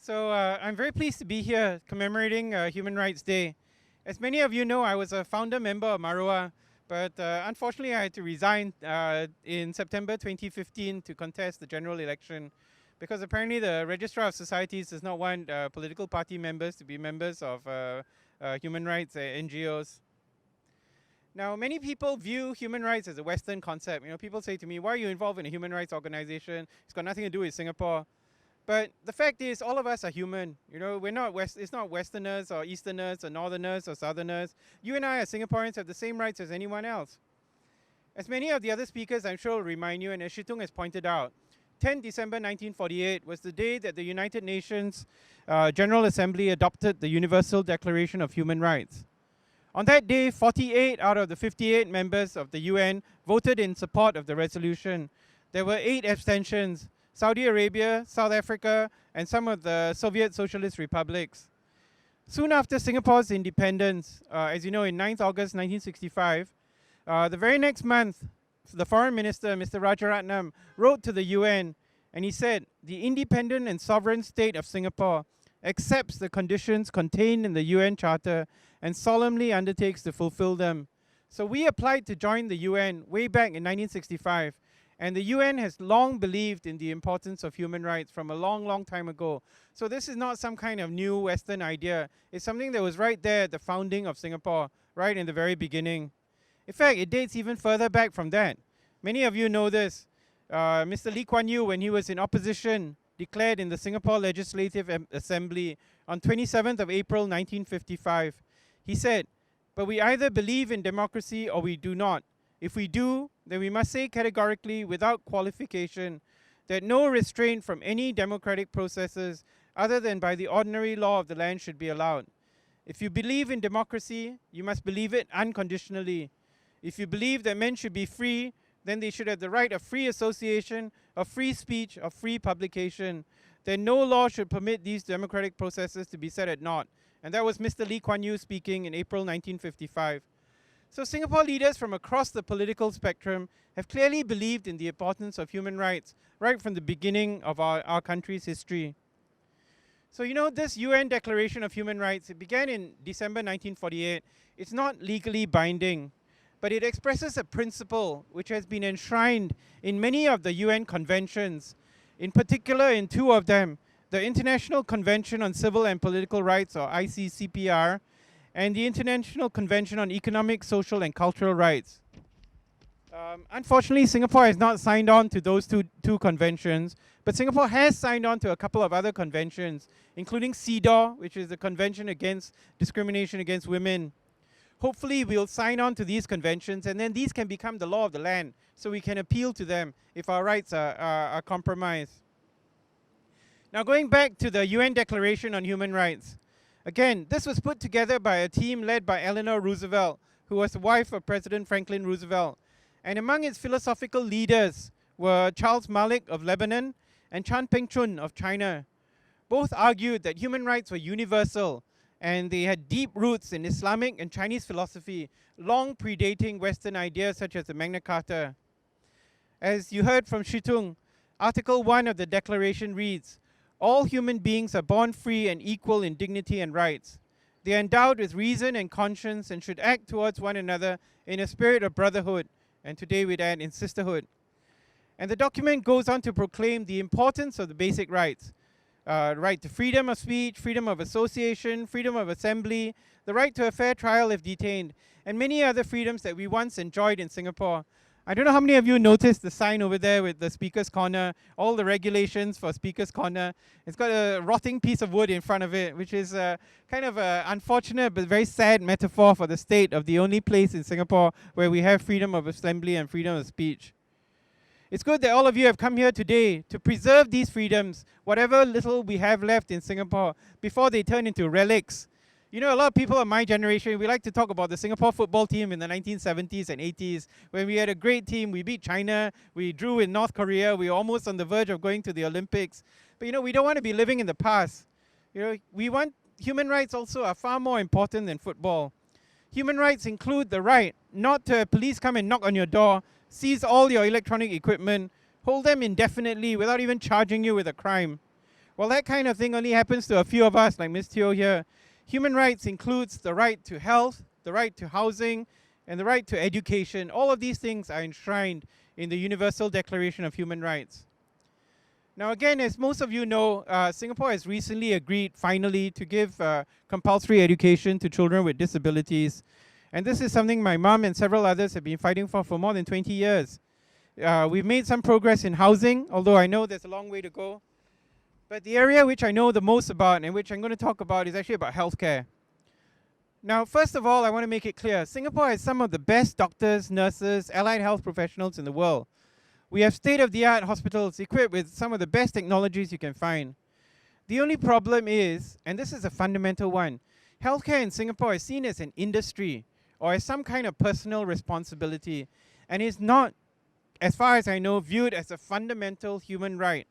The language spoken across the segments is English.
I'm very pleased to be here commemorating Human Rights Day. As many of you know, I was a founder member of Marua, but unfortunately I had to resign in September 2015 to contest the general election because apparently the Registrar of Societies does not want political party members to be members of human rights NGOs. Now, many people view human rights as a Western concept. You know, people say to me, why are you involved in a human rights organization? It's got nothing to do with Singapore. But the fact is, all of us are human. You know, it's not Westerners or Easterners or Northerners or Southerners. You and I as Singaporeans have the same rights as anyone else. As many of the other speakers I'm sure will remind you, and as Shitung has pointed out, 10 December 1948 was the day that the United Nations General Assembly adopted the Universal Declaration of Human Rights. On that day, 48 out of the 58 members of the UN voted in support of the resolution. There were 8 abstentions: Saudi Arabia, South Africa, and some of the Soviet Socialist republics. Soon after Singapore's independence, as you know, in 9th August 1965, the very next month, the Foreign Minister, Mr. Rajaratnam, wrote to the UN, and he said, "The independent and sovereign state of Singapore accepts the conditions contained in the UN Charter and solemnly undertakes to fulfill them." So we applied to join the UN way back in 1965. And the UN has long believed in the importance of human rights from a long, long time ago. So this is not some kind of new Western idea. It's something that was right there at the founding of Singapore, right in the very beginning. In fact, it dates even further back from that. Many of you know this. Mr. Lee Kuan Yew, when he was in opposition, declared in the Singapore Legislative Assembly on 27th of April 1955. He said, "But we either believe in democracy or we do not. If we do, then we must say categorically, without qualification, that no restraint from any democratic processes other than by the ordinary law of the land should be allowed. If you believe in democracy, you must believe it unconditionally. If you believe that men should be free, then they should have the right of free association, of free speech, of free publication. Then no law should permit these democratic processes to be set at naught." And that was Mr. Lee Kuan Yew speaking in April 1955. So Singapore leaders from across the political spectrum have clearly believed in the importance of human rights right from the beginning of our country's history. So you know, this UN Declaration of Human Rights, it began in December 1948. It's not legally binding, but it expresses a principle which has been enshrined in many of the UN conventions, in particular in 2 of them, the International Convention on Civil and Political Rights, or ICCPR, and the International Convention on Economic, Social and Cultural Rights. Unfortunately, Singapore has not signed on to those two conventions, but Singapore has signed on to a couple of other conventions, including CEDAW, which is the Convention Against Discrimination Against Women. Hopefully, we'll sign on to these conventions, and then these can become the law of the land, so we can appeal to them if our rights are compromised. Now, going back to the UN Declaration on Human Rights, again, this was put together by a team led by Eleanor Roosevelt, who was the wife of President Franklin Roosevelt. And among its philosophical leaders were Charles Malik of Lebanon and Chan Peng-chun of China. Both argued that human rights were universal and they had deep roots in Islamic and Chinese philosophy, long predating Western ideas such as the Magna Carta. As you heard from Shitung, Article 1 of the Declaration reads, "All human beings are born free and equal in dignity and rights. They are endowed with reason and conscience and should act towards one another in a spirit of brotherhood," and today we'd add in sisterhood. And the document goes on to proclaim the importance of the basic rights. Right to freedom of speech, freedom of association, freedom of assembly, the right to a fair trial if detained, and many other freedoms that we once enjoyed in Singapore. I don't know how many of you noticed the sign over there with the Speaker's Corner, all the regulations for Speaker's Corner. It's got a rotting piece of wood in front of it, which is kind of an unfortunate but very sad metaphor for the state of the only place in Singapore where we have freedom of assembly and freedom of speech. It's good that all of you have come here today to preserve these freedoms, whatever little we have left in Singapore, before they turn into relics. You know, a lot of people of my generation, we like to talk about the Singapore football team in the 1970s and 80s, when we had a great team. We beat China, we drew in North Korea, we were almost on the verge of going to the Olympics. But you know, we don't want to be living in the past. You know, we want human rights also are far more important than football. Human rights include the right not to have police come and knock on your door, seize all your electronic equipment, hold them indefinitely without even charging you with a crime. Well, that kind of thing only happens to a few of us, like Ms. Teo here. Human rights includes the right to health, the right to housing, and the right to education. All of these things are enshrined in the Universal Declaration of Human Rights. Now again, as most of you know, Singapore has recently agreed finally to give compulsory education to children with disabilities. And this is something my mom and several others have been fighting for more than 20 years. We've made some progress in housing, although I know there's a long way to go. But the area which I know the most about and which I'm going to talk about is actually about healthcare. Now, first of all, I want to make it clear, Singapore has some of the best doctors, nurses, allied health professionals in the world. We have state-of-the-art hospitals equipped with some of the best technologies you can find. The only problem is, and this is a fundamental one, healthcare in Singapore is seen as an industry or as some kind of personal responsibility, and is not, as far as I know, viewed as a fundamental human right.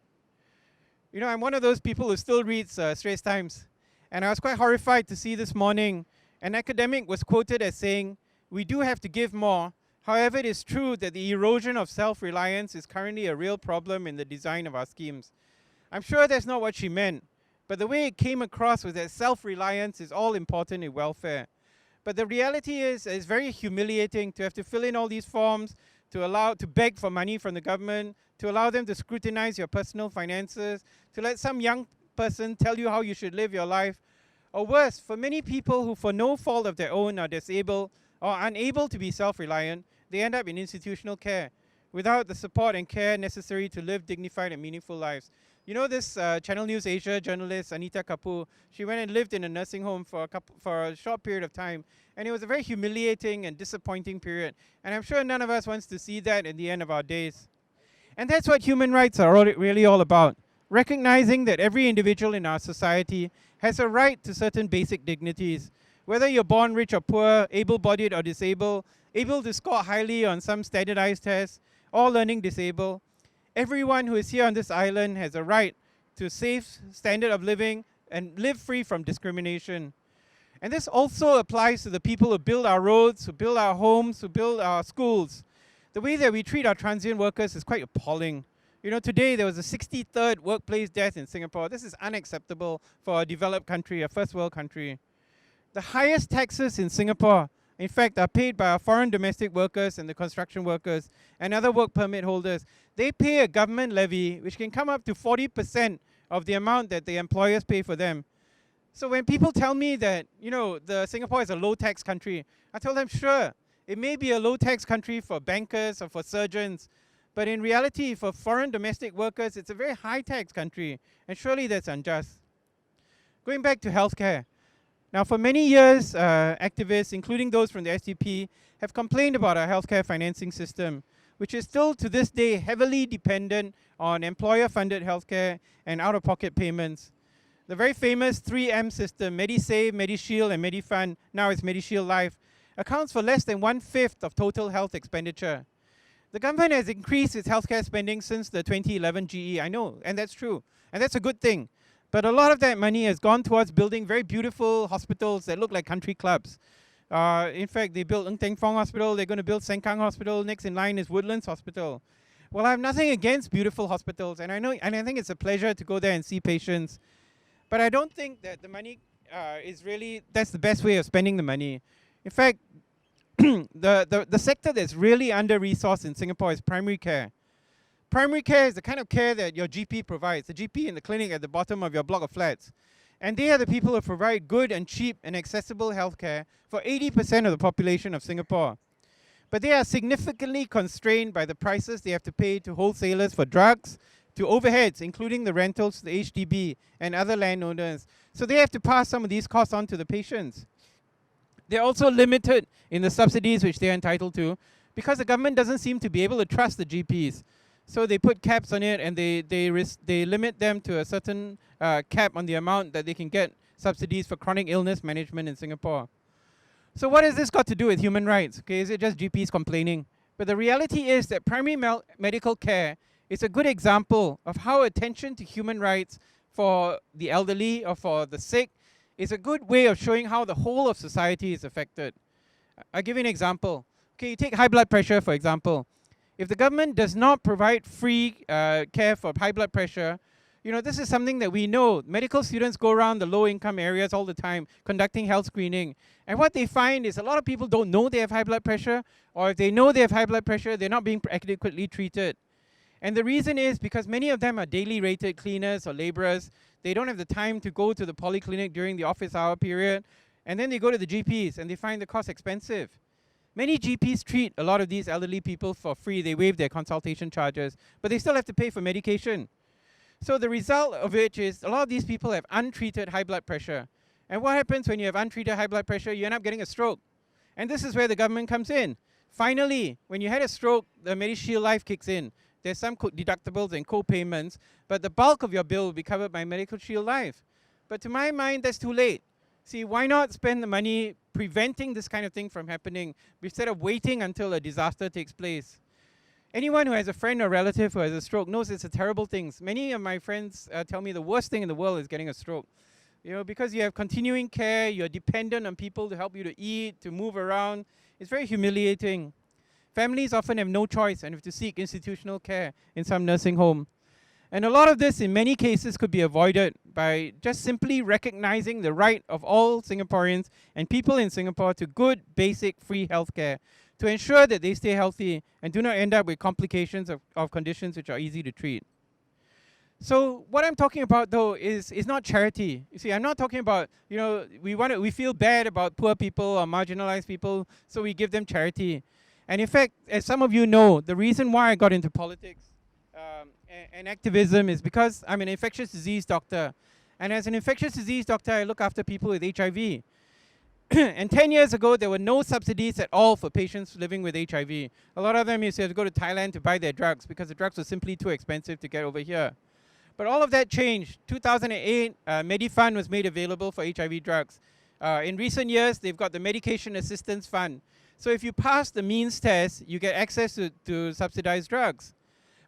You know, I'm one of those people who still reads Straits Times, and I was quite horrified to see this morning an academic was quoted as saying, "We do have to give more. However, it is true that the erosion of self-reliance is currently a real problem in the design of our schemes." I'm sure that's not what she meant, but the way it came across was that self-reliance is all important in welfare. But the reality is, it's very humiliating to have to fill in all these forms, to beg for money from the government, to allow them to scrutinize your personal finances, to let some young person tell you how you should live your life. Or worse, for many people who for no fault of their own are disabled or unable to be self-reliant, they end up in institutional care without the support and care necessary to live dignified and meaningful lives. You know this Channel News Asia journalist, Anita Kapoor, she went and lived in a nursing home for a short period of time, and it was a very humiliating and disappointing period. And I'm sure none of us wants to see that at the end of our days. And that's what human rights are really all about. Recognizing that every individual in our society has a right to certain basic dignities. Whether you're born rich or poor, able-bodied or disabled, able to score highly on some standardized tests, or learning disabled, everyone who is here on this island has a right to safe standard of living and live free from discrimination. And this also applies to the people who build our roads, who build our homes, who build our schools. The way that we treat our transient workers is quite appalling. You know, today there was a 63rd workplace death in Singapore. This is unacceptable for a developed country, a first world country. The highest taxes in Singapore, in fact, are paid by our foreign domestic workers and the construction workers and other work permit holders. They pay a government levy which can come up to 40% of the amount that the employers pay for them. So when people tell me that, you know, Singapore is a low tax country, I tell them, sure, it may be a low tax country for bankers or for surgeons, but in reality, for foreign domestic workers, it's a very high tax country, and surely that's unjust. Going back to healthcare. Now, for many years, activists, including those from the SDP, have complained about our healthcare financing system, which is still to this day heavily dependent on employer-funded healthcare and out-of-pocket payments. The very famous 3M system, MediSave, MediShield, and MediFund, now it's MediShield Life, accounts for less than 1/5 of total health expenditure. The government has increased its healthcare spending since the 2011 GE, I know, and that's true, and that's a good thing. But a lot of that money has gone towards building very beautiful hospitals that look like country clubs. In fact, they built Ng Teng Fong Hospital, they're going to build Sengkang Hospital, next in line is Woodlands Hospital. Well, I have nothing against beautiful hospitals, and I think it's a pleasure to go there and see patients. But I don't think that the money that's the best way of spending the money. In fact, the sector that's really under-resourced in Singapore is primary care. Primary care is the kind of care that your GP provides, the GP in the clinic at the bottom of your block of flats. And they are the people who provide good and cheap and accessible healthcare for 80% of the population of Singapore. But they are significantly constrained by the prices they have to pay to wholesalers for drugs, to overheads, including the rentals to the HDB and other landowners. So they have to pass some of these costs on to the patients. They're also limited in the subsidies which they're entitled to because the government doesn't seem to be able to trust the GPs. So they put caps on it and they limit them to a certain cap on the amount that they can get subsidies for chronic illness management in Singapore. So what has this got to do with human rights? Okay, is it just GPs complaining? But the reality is that primary medical care is a good example of how attention to human rights for the elderly or for the sick is a good way of showing how the whole of society is affected. I'll give you an example. Okay, you take high blood pressure, for example. If the government does not provide free care for high blood pressure, You know, this is something that we know. Medical students go around the low-income areas all the time conducting health screening. And what they find is a lot of people don't know they have high blood pressure, or if they know they have high blood pressure, they're not being adequately treated. And the reason is because many of them are daily rated cleaners or laborers. They don't have the time to go to the polyclinic during the office hour period. And then they go to the GPs and they find the cost expensive. Many GPs treat a lot of these elderly people for free. They waive their consultation charges, but they still have to pay for medication. So the result of which is a lot of these people have untreated high blood pressure. And what happens when you have untreated high blood pressure? You end up getting a stroke. And this is where the government comes in. Finally, when you had a stroke, the MediShield Life kicks in. There's some deductibles and co-payments, but the bulk of your bill will be covered by Medical Shield Life. But to my mind, that's too late. See, why not spend the money preventing this kind of thing from happening instead of waiting until a disaster takes place? Anyone who has a friend or relative who has a stroke knows it's a terrible thing. Many of my friends tell me the worst thing in the world is getting a stroke. You know, because you have continuing care, you're dependent on people to help you to eat, to move around. It's very humiliating. Families often have no choice and have to seek institutional care in some nursing home. And a lot of this, in many cases, could be avoided by just simply recognizing the right of all Singaporeans and people in Singapore to good, basic, free healthcare, to ensure that they stay healthy and do not end up with complications of conditions which are easy to treat. So what I'm talking about, though, is not charity. You see, I'm not talking about, you know, we feel bad about poor people or marginalized people, so we give them charity. And in fact, as some of you know, the reason why I got into politics and activism is because I'm an infectious disease doctor. And as an infectious disease doctor, I look after people with HIV. And 10 years ago, there were no subsidies at all for patients living with HIV. A lot of them used to have to go to Thailand to buy their drugs because the drugs were simply too expensive to get over here. But all of that changed. 2008, MediFund was made available for HIV drugs. In recent years, they've got the Medication Assistance Fund. So if you pass the means test, you get access to subsidized drugs.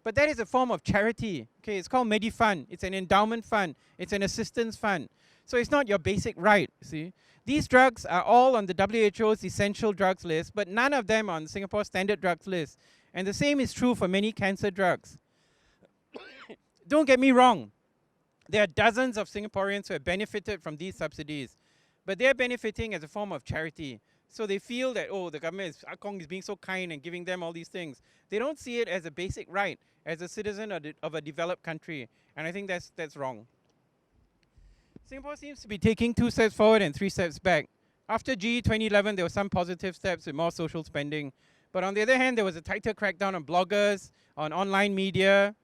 But that is a form of charity. Okay, it's called MediFund. It's an endowment fund. It's an assistance fund. So it's not your basic right, see. These drugs are all on the WHO's essential drugs list, but none of them on Singapore's standard drugs list. And the same is true for many cancer drugs. Don't get me wrong. There are dozens of Singaporeans who have benefited from these subsidies, but they're benefiting as a form of charity. So they feel that, oh, the government is being so kind and giving them all these things. They don't see it as a basic right, as a citizen of a developed country. And I think that's wrong. Singapore seems to be taking 2 steps forward and 3 steps back. After GE 2011, there were some positive steps with more social spending. But on the other hand, there was a tighter crackdown on bloggers, on online media.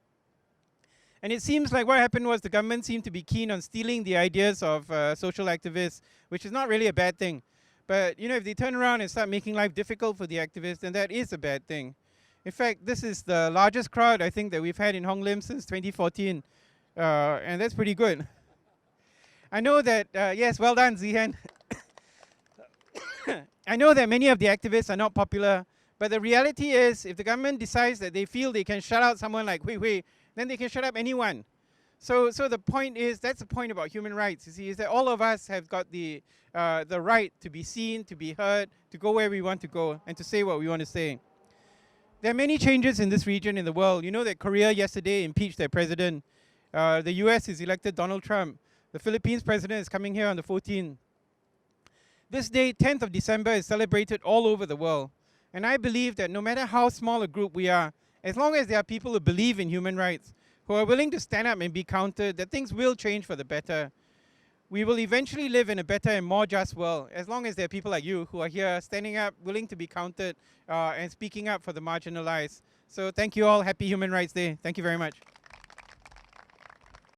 And it seems like what happened was the government seemed to be keen on stealing the ideas of social activists, which is not really a bad thing. But you know, if they turn around and start making life difficult for the activists, then that is a bad thing. In fact, this is the largest crowd, I think, that we've had in Hong Lim since 2014. And that's pretty good. I know that, yes, well done, Zihan. I know that many of the activists are not popular, but the reality is, if the government decides that they feel they can shut out someone like Hui Hui, then they can shut up anyone. So the point is, that's the point about human rights, you see, is that all of us have got the right to be seen, to be heard, to go where we want to go, and to say what we want to say. There are many changes in this region in the world. You know that Korea yesterday impeached their president. The US has elected Donald Trump. The Philippines president is coming here on the 14th. This day, 10th of December, is celebrated all over the world. And I believe that no matter how small a group we are, as long as there are people who believe in human rights, who are willing to stand up and be counted, that things will change for the better. We will eventually live in a better and more just world, as long as there are people like you who are here standing up, willing to be counted, and speaking up for the marginalized. So thank you all. Happy Human Rights Day. Thank you very much.